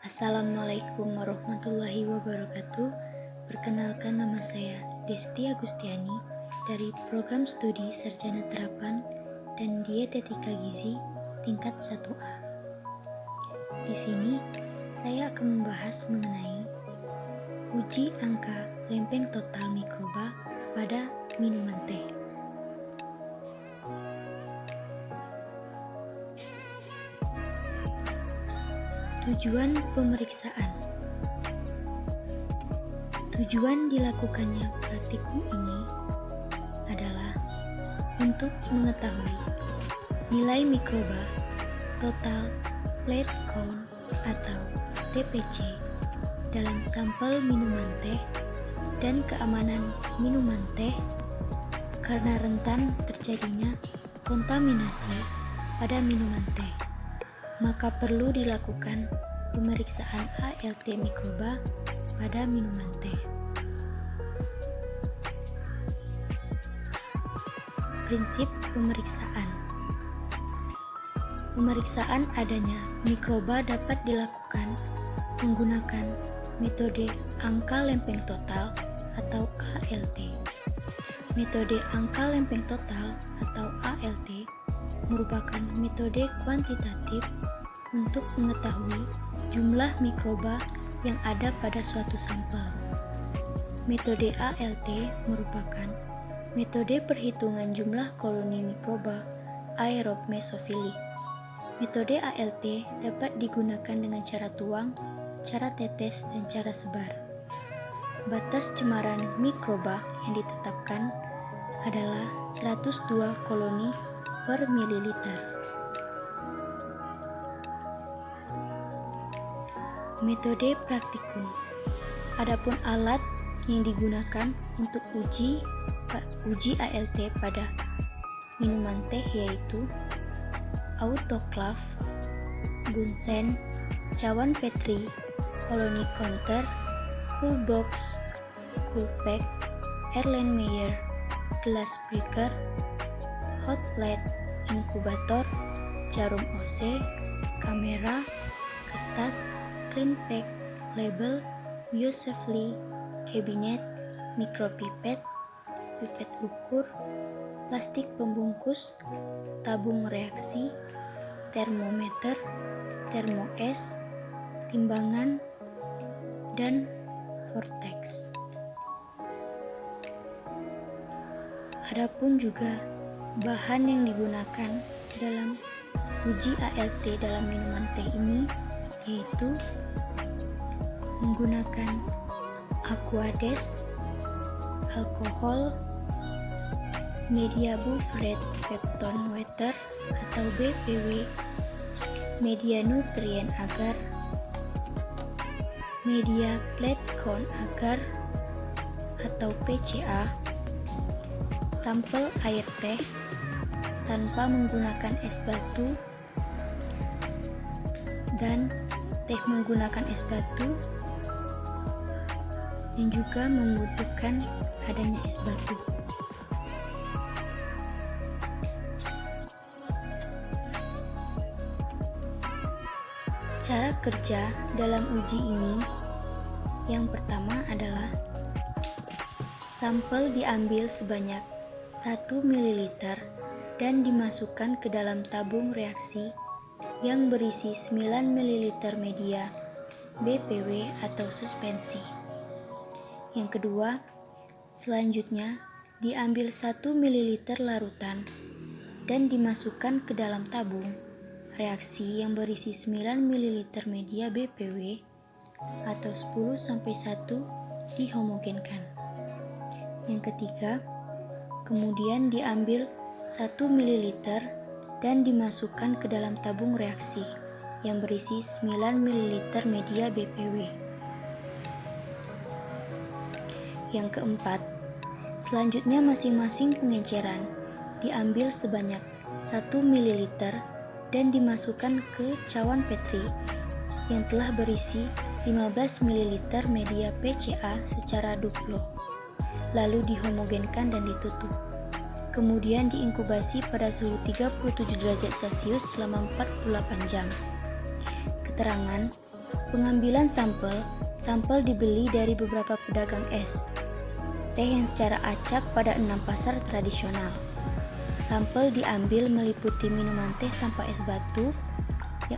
Assalamualaikum warahmatullahi wabarakatuh. Perkenalkan, nama saya Desti Agustiani dari Program Studi Sarjana Terapan dan Dietetika Gizi tingkat 1A. Di sini saya akan membahas mengenai uji angka lempeng total mikroba pada minuman teh. Tujuan pemeriksaan. Tujuan dilakukannya praktikum ini adalah untuk mengetahui nilai mikroba total plate count atau TPC dalam sampel minuman teh dan keamanan minuman teh karena rentan terjadinya kontaminasi pada minuman teh. Maka perlu dilakukan pemeriksaan ALT mikroba pada minuman teh. Prinsip pemeriksaan. Pemeriksaan adanya mikroba dapat dilakukan menggunakan metode angka lempeng total atau ALT. Metode angka lempeng total atau ALT merupakan metode kuantitatif untuk mengetahui jumlah mikroba yang ada pada suatu sampel. Metode ALT merupakan metode perhitungan jumlah koloni mikroba aerob mesofilik. Metode ALT dapat digunakan dengan cara tuang, cara tetes, dan cara sebar. Batas cemaran mikroba yang ditetapkan adalah 102 koloni per mililiter. Metode praktikum. Adapun alat yang digunakan untuk uji ALT pada minuman teh yaitu autoclave, Bunsen, cawan Petri, koloni counter, cool box, cool pack, Erlenmeyer, gelas breaker, hot plate, inkubator, jarum OC, kamera, kertas, clean pack, label, biosafely, kabinet, mikropipet, pipet ukur, plastik pembungkus, tabung reaksi, termometer, termoes, timbangan, dan vortex. Adapun juga bahan yang digunakan dalam uji ALT dalam minuman teh ini yaitu menggunakan aquades, alkohol, media buffered peptone water atau BPW, media nutrien agar, media plate count agar atau PCA, sampel air teh tanpa menggunakan es batu, dan teh menggunakan es batu dan juga membutuhkan adanya es batu. Cara kerja dalam uji ini yang pertama adalah sampel diambil sebanyak 1 ml dan dimasukkan ke dalam tabung reaksi yang berisi 9 ml media BPW atau suspensi. Yang kedua, selanjutnya diambil 1 ml larutan dan dimasukkan ke dalam tabung reaksi yang berisi 9 ml media BPW atau 10-1 dihomogenkan. Yang ketiga, kemudian diambil 1 ml dan dimasukkan ke dalam tabung reaksi yang berisi 9 ml media BPW. Yang keempat, selanjutnya masing-masing pengeceran diambil sebanyak 1 ml dan dimasukkan ke cawan Petri yang telah berisi 15 ml media PCA secara duplo, lalu dihomogenkan dan ditutup. Kemudian diinkubasi pada suhu 37 derajat Celcius selama 48 jam. Keterangan Pengambilan sampel. Sampel dibeli dari beberapa pedagang es teh yang secara acak pada 6 pasar tradisional. Sampel diambil meliputi minuman teh tanpa es batu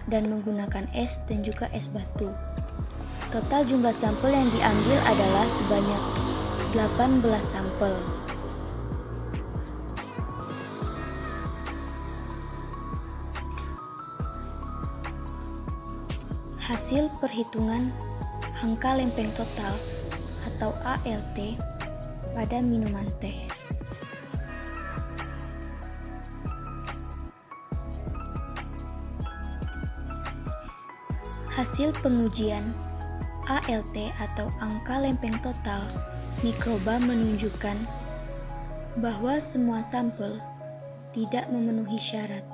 dan menggunakan es dan juga es batu. Total jumlah sampel yang diambil adalah sebanyak 18 sampel. Hasil perhitungan angka lempeng total atau ALT pada minuman teh. Hasil pengujian ALT atau angka lempeng total mikroba menunjukkan bahwa semua sampel tidak memenuhi syarat.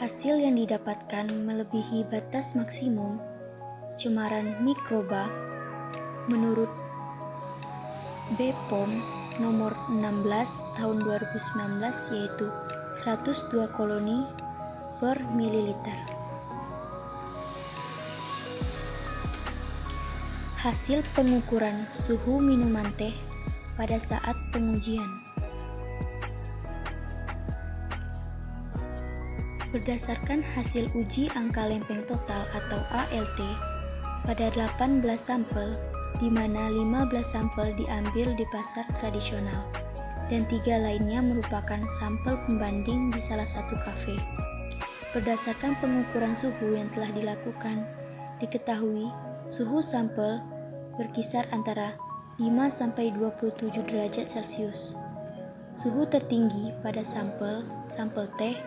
Hasil yang didapatkan melebihi batas maksimum cemaran mikroba menurut BPOM nomor 16 tahun 2019 yaitu 102 koloni per mililiter. Hasil pengukuran suhu minuman teh pada saat pengujian. Berdasarkan hasil uji angka lempeng total atau ALT pada 18 sampel, di mana 15 sampel diambil di pasar tradisional dan 3 lainnya merupakan sampel pembanding di salah satu kafe. Berdasarkan pengukuran suhu yang telah dilakukan, diketahui suhu sampel berkisar antara 5-27 derajat Celcius. Suhu tertinggi pada sampel teh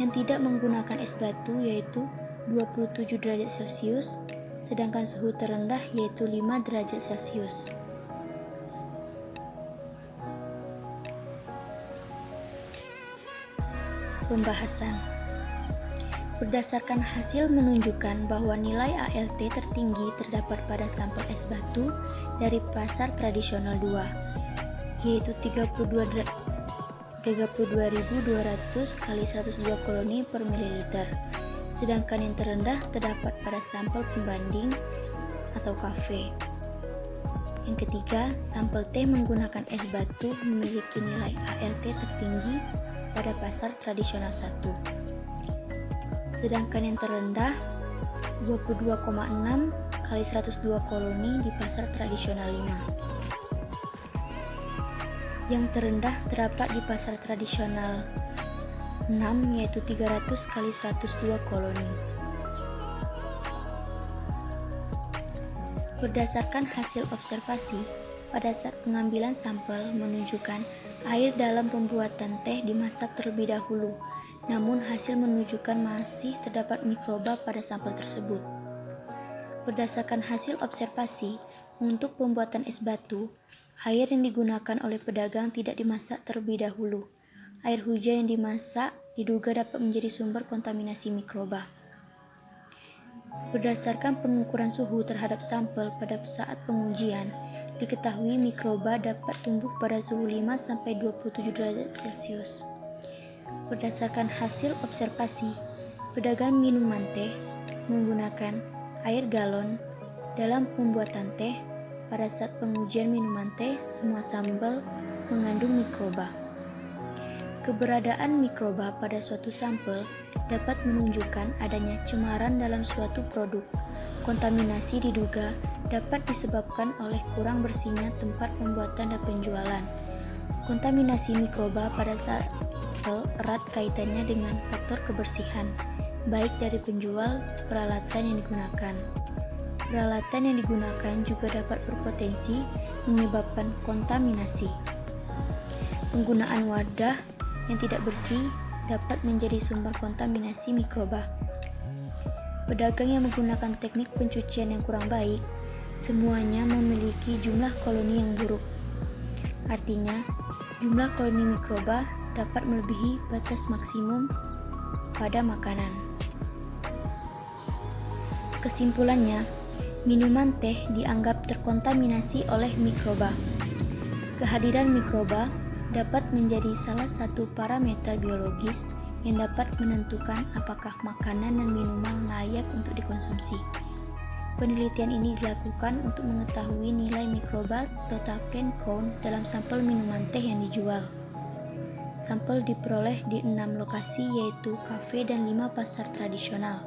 yang tidak menggunakan es batu yaitu 27 derajat Celcius, sedangkan suhu terendah yaitu 5 derajat Celcius. Pembahasan. Berdasarkan hasil menunjukkan bahwa nilai ALT tertinggi terdapat pada sampel es batu dari pasar tradisional 2, yaitu 32.200 kali 102 koloni per mililiter. Sedangkan yang terendah terdapat pada sampel pembanding atau kafe. Yang ketiga, sampel teh menggunakan es batu memiliki nilai ALT tertinggi pada pasar tradisional 1. Sedangkan yang terendah 22,6 kali 102 koloni di pasar tradisional 5. Yang terendah terdapat di pasar tradisional 6 yaitu 300 kali 102 koloni. Berdasarkan hasil observasi, pada saat pengambilan sampel menunjukkan air dalam pembuatan teh dimasak terlebih dahulu, namun hasil menunjukkan masih terdapat mikroba pada sampel tersebut. Berdasarkan hasil observasi, untuk pembuatan es batu, air yang digunakan oleh pedagang tidak dimasak terlebih dahulu. Air hujan yang dimasak diduga dapat menjadi sumber kontaminasi mikroba. Berdasarkan pengukuran suhu terhadap sampel pada saat pengujian, diketahui mikroba dapat tumbuh pada suhu 5-27 derajat Celcius. Berdasarkan hasil observasi, pedagang minuman teh menggunakan air galon dalam pembuatan teh. Pada saat pengujian minuman teh, semua sampel mengandung mikroba. Keberadaan mikroba pada suatu sampel dapat menunjukkan adanya cemaran dalam suatu produk. Kontaminasi diduga dapat disebabkan oleh kurang bersihnya tempat pembuatan dan penjualan. Kontaminasi mikroba pada sampel erat kaitannya dengan faktor kebersihan, baik dari penjual peralatan yang digunakan. Peralatan yang digunakan juga dapat berpotensi menyebabkan kontaminasi. Penggunaan wadah yang tidak bersih dapat menjadi sumber kontaminasi mikroba. Pedagang yang menggunakan teknik pencucian yang kurang baik, semuanya memiliki jumlah koloni yang buruk. Artinya, jumlah koloni mikroba dapat melebihi batas maksimum pada makanan. Kesimpulannya, minuman teh dianggap terkontaminasi oleh mikroba. Kehadiran mikroba dapat menjadi salah satu parameter biologis yang dapat menentukan apakah makanan dan minuman layak untuk dikonsumsi. Penelitian ini dilakukan untuk mengetahui nilai mikroba total plant count dalam sampel minuman teh yang dijual. Sampel diperoleh di 6 lokasi yaitu kafe dan 5 pasar tradisional.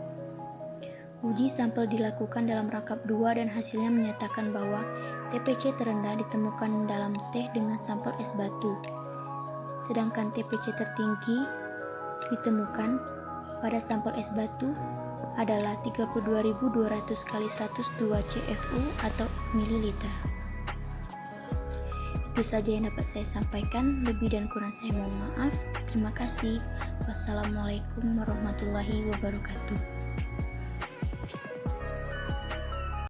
Uji sampel dilakukan dalam rangkap 2 dan hasilnya menyatakan bahwa TPC terendah ditemukan dalam teh dengan sampel es batu. Sedangkan TPC tertinggi ditemukan pada sampel es batu adalah 32.200 kali 102 CFU atau mililiter. Itu saja yang dapat saya sampaikan, lebih dan kurang saya mohon maaf. Terima kasih. Wassalamualaikum warahmatullahi wabarakatuh.